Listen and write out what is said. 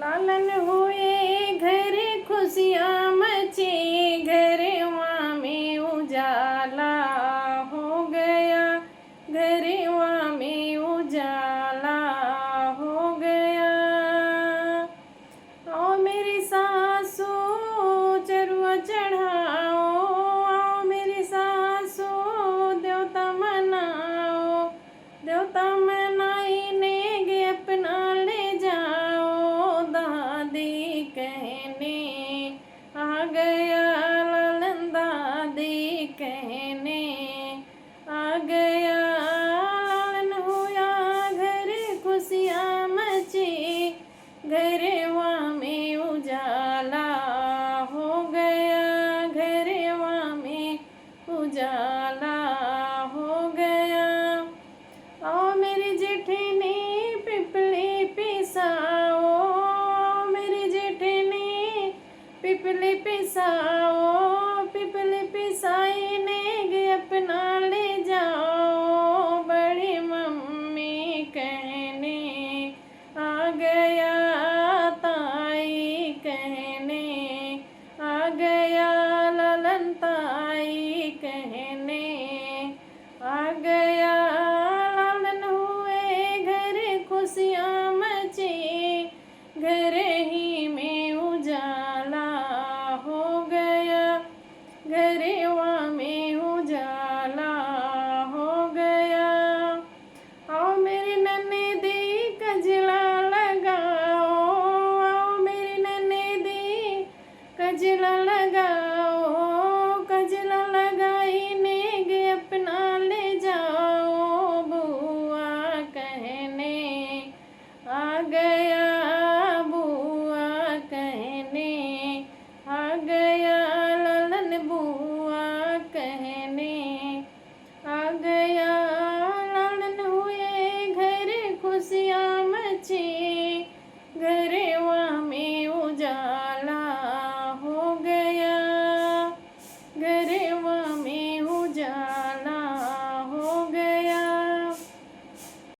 लालन हुए घर खुशियाँ मची, घरवा में उजाला हो गया, घरवा में उजाला हो गया। आओ मेरी सासू चरुआ चढ़ाओ, आओ मेरी सासू देवता मनाओ, देवता मनाइने गे अपना ले जाओ। दादी कहने आ गया लालन, दादी कहने आ गया लालन, हुआ घर खुशियाँ मची, घरवा में उजाला हो गया, घरवा में उजाला हो गया। आओ मेरी जेठनी पिपली पिसाओ, आओ मेरी जेठनी पिपली पिसाओ, पिपली पिसाइने गे अपना ले जाओ। बड़ी मम्मी कहने आ गया, ताई कहने आ गया लालन, ताई कहने आ गया लालन, हुए घर खुशियाँ मची, घर ही में उजाला हो गया, घरवा में उजाला हो गया। आओ मेरी नन्ही कजला लगाओ, आओ मेरी नन्ही कजला लगाओ, कजला लगाइने गे अपना ले जाओ। बुआ कहने आ गया, बुआ कहने आ गया लालन, बुआ कहने आ गया लालन, हुए घर खुशियाँ मची, घर